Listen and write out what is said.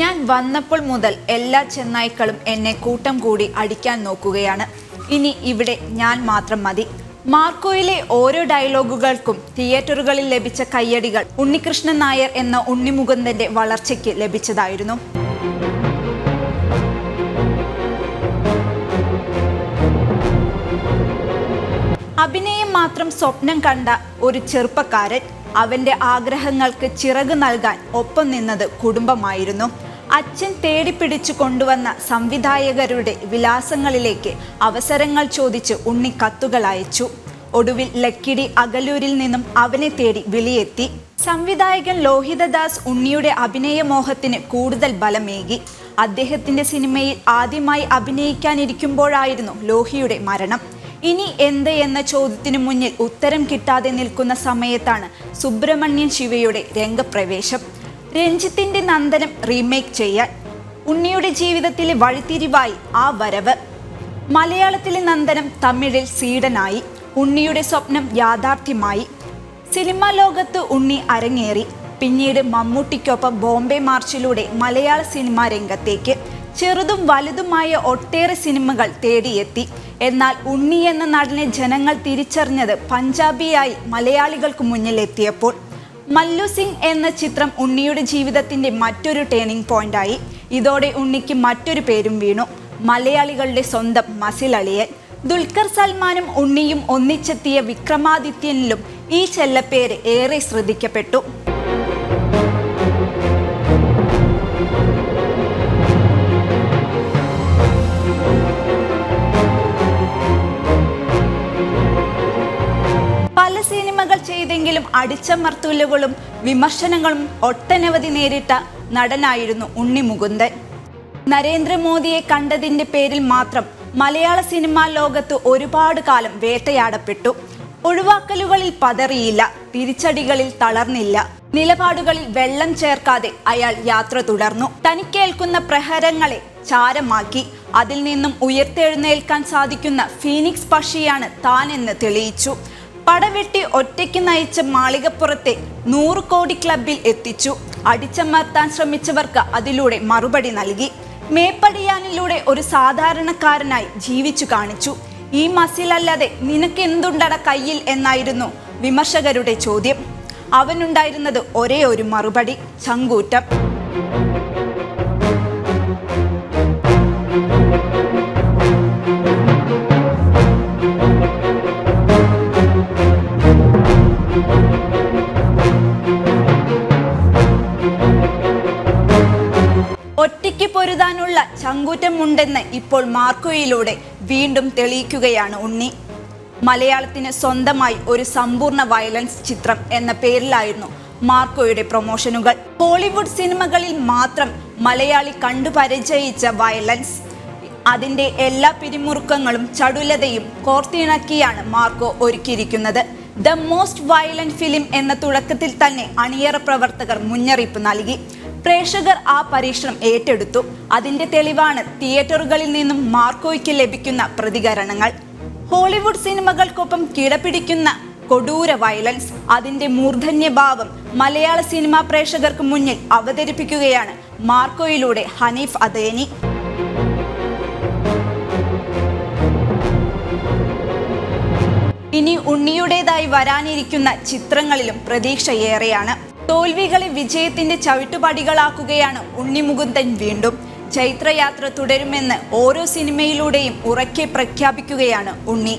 ഞാൻ വന്നപ്പോൾ മുതൽ എല്ലാ ചെന്നായ്ക്കളും എന്നെ കൂട്ടം കൂടി അടിക്കാൻ നോക്കുകയാണ്. ഇനി ഇവിടെ ഞാൻ മാത്രം മതി. മാർക്കോയിലെ ഓരോ ഡയലോഗുകൾക്കും തിയേറ്ററുകളിൽ ലഭിച്ച കയ്യടികൾ ഉണ്ണികൃഷ്ണൻ നായർ എന്ന ഉണ്ണിമുകുന്ദന്റെ വളർച്ചയ്ക്ക് ലഭിച്ചതായിരുന്നു. അഭിനയം മാത്രം സ്വപ്നം കണ്ട ഒരു ചെറുപ്പക്കാരൻ. അവന്റെ ആഗ്രഹങ്ങൾക്ക് ചിറക് നൽകാൻ ഒപ്പം നിന്നത് കുടുംബമായിരുന്നു. അച്ഛൻ തേടിപ്പിടിച്ചു കൊണ്ടുവന്ന സംവിധായകരുടെ വിലാസങ്ങളിലേക്ക് അവസരങ്ങൾ ചോദിച്ച് ഉണ്ണി കത്തുകൾ അയച്ചു. ഒടുവിൽ ലക്കിടി അകലൂരിൽ നിന്നും അവനെ തേടി വിളിയെത്തി. സംവിധായകൻ ലോഹിതദാസ് ഉണ്ണിയുടെ അഭിനയമോഹത്തിന് കൂടുതൽ ബലമേകി. അദ്ദേഹത്തിന്റെ സിനിമയിൽ ആദ്യമായി അഭിനയിക്കാനിരിക്കുമ്പോഴായിരുന്നു ലോഹിയുടെ മരണം. ഇനി എന്ത് എന്ന ചോദ്യത്തിന് മുന്നിൽ ഉത്തരം കിട്ടാതെ നിൽക്കുന്ന സമയത്താണ് സുബ്രഹ്മണ്യൻ ശിവയുടെ രംഗപ്രവേശം. രഞ്ജിത്തിന്റെ നന്ദനം റീമേക്ക് ചെയ്യാൻ ഉണ്ണിയുടെ ജീവിതത്തിലെ വഴിത്തിരിവായി ആ വരവ്. മലയാളത്തിലെ നന്ദനം തമിഴിൽ സീഡനായി. ഉണ്ണിയുടെ സ്വപ്നം യാഥാർത്ഥ്യമായി. സിനിമാ ലോകത്ത് ഉണ്ണി അരങ്ങേറി. പിന്നീട് മമ്മൂട്ടിക്കൊപ്പം ബോംബെ മാർച്ചിലൂടെ മലയാള സിനിമാ രംഗത്തേക്ക് ചെറുതും വലുതുമായ ഒട്ടേറെ സിനിമകൾ തേടിയെത്തി. എന്നാൽ ഉണ്ണി എന്ന നടനെ ജനങ്ങൾ തിരിച്ചറിഞ്ഞത് പഞ്ചാബിയായി മലയാളികൾക്ക് മുന്നിൽ എത്തിയപ്പോൾ. മല്ലു സിംഗ് എന്ന ചിത്രം ഉണ്ണിയുടെ ജീവിതത്തിന്റെ മറ്റൊരു ടേണിംഗ് പോയിന്റായി. ഇതോടെ ഉണ്ണിക്ക് മറ്റൊരു പേരും വീണു, മലയാളികളുടെ സ്വന്തം മസിൽ അളിയൻ. ദുൽഖർ സൽമാനും ഉണ്ണിയും ഒന്നിച്ചെത്തിയ വിക്രമാദിത്യനിലും ഈ ചെല്ലപ്പേര് ഏറെ ശ്രദ്ധിക്കപ്പെട്ടു. സിനിമകൾ ചെയ്തെങ്കിലും അടിച്ചമർത്തലുകളും വിമർശനങ്ങളും ഒട്ടനവധി നേരിട്ട നടനായിരുന്നു ഉണ്ണി മുകുന്ദൻ. നരേന്ദ്രമോദിയെ കണ്ടതിന്റെ പേരിൽ മാത്രം മലയാള സിനിമാ ലോകത്ത് ഒരുപാട് കാലം വേട്ടയാടപ്പെട്ടു. ഒഴിവാക്കലുകളിൽ പതറിയില്ല, തിരിച്ചടികളിൽ തളർന്നില്ല, നിലപാടുകളിൽ വെള്ളം ചേർക്കാതെ അയാൾ യാത്ര തുടർന്നു. തനിക്കേൽക്കുന്ന പ്രഹരങ്ങളെ ചാരമാക്കി അതിൽ നിന്നും ഉയർത്തെഴുന്നേൽക്കാൻ സാധിക്കുന്ന ഫീനിക്സ് പക്ഷിയാണ് താനെന്ന് തെളിയിച്ചു. പടവെട്ടി ഒറ്റയ്ക്ക് നയിച്ച മാളികപ്പുറത്തെ 100 കോടി ക്ലബിൽ എത്തിച്ചു. അടിച്ചമർത്താൻ ശ്രമിച്ചവർക്ക് അതിലൂടെ മറുപടി നൽകി. മേപ്പടിയാനിലൂടെ ഒരു സാധാരണക്കാരനായി ജീവിച്ചു കാണിച്ചു. ഈ മസിലല്ലാതെ നിനക്ക് എന്തുണ്ടട കയ്യിൽ എന്നായിരുന്നു വിമർശകരുടെ ചോദ്യം. അവനുണ്ടായിരുന്നത് ഒരേ ഒരു മറുപടി: ചങ്കൂറ്റം. ഒറ്റയ്ക്ക് പൊരുതാനുള്ള ചങ്കൂറ്റമുണ്ടെന്ന് ഇപ്പോൾ മാർക്കോയിലൂടെ വീണ്ടും തെളിയിക്കുകയാണ് ഉണ്ണി. മലയാളത്തിന് സ്വന്തമായി ഒരു സമ്പൂർണ്ണ വയലൻസ് ചിത്രം എന്ന പേരിലായിരുന്നു മാർക്കോയുടെ പ്രൊമോഷനുകൾ. ഹോളിവുഡ് സിനിമകളിൽ മാത്രം മലയാളി കണ്ടു പരിചയിച്ച വയലൻസ്, അതിൻ്റെ എല്ലാ പിരിമുറുക്കങ്ങളും ചടുലതയും കോർത്തിണക്കിയാണ് മാർക്കോ ഒരുക്കിയിരിക്കുന്നത്. ദ മോസ്റ്റ് വയലന്റ് ഫിലിം എന്ന തുടക്കത്തിൽ തന്നെ അണിയറ പ്രവർത്തകർ മുന്നറിയിപ്പ് നൽകി. പ്രേക്ഷകർ ആ പരീക്ഷണം ഏറ്റെടുത്തു. അതിന്റെ തെളിവാണ് തിയേറ്ററുകളിൽ നിന്നും മാർക്കോയ്ക്ക് ലഭിക്കുന്ന പ്രതികരണങ്ങൾ. ഹോളിവുഡ് സിനിമകൾക്കൊപ്പം കിടപിടിക്കുന്ന കൊടൂര വയലൻസ്, അതിന്റെ മൂർധന്യഭാവം മലയാള സിനിമാ പ്രേക്ഷകർക്ക് മുന്നിൽ അവതരിപ്പിക്കുകയാണ് മാർക്കോയിലൂടെ ഹനീഫ് അദേനി. ഇനി ഉണ്ണിയുടേതായി വരാനിരിക്കുന്ന ചിത്രങ്ങളിലും പ്രതീക്ഷയേറെയാണ്. തോൽവികളെ വിജയത്തിന്റെ ചവിട്ടുപടികളാക്കുകയാണ് ഉണ്ണി മുകുന്ദൻ വീണ്ടും. ചൈത്രയാത്ര തുടരുമെന്ന് ഓരോ സിനിമയിലൂടെയും ഉറക്കെ പ്രഖ്യാപിക്കുകയാണ് ഉണ്ണി.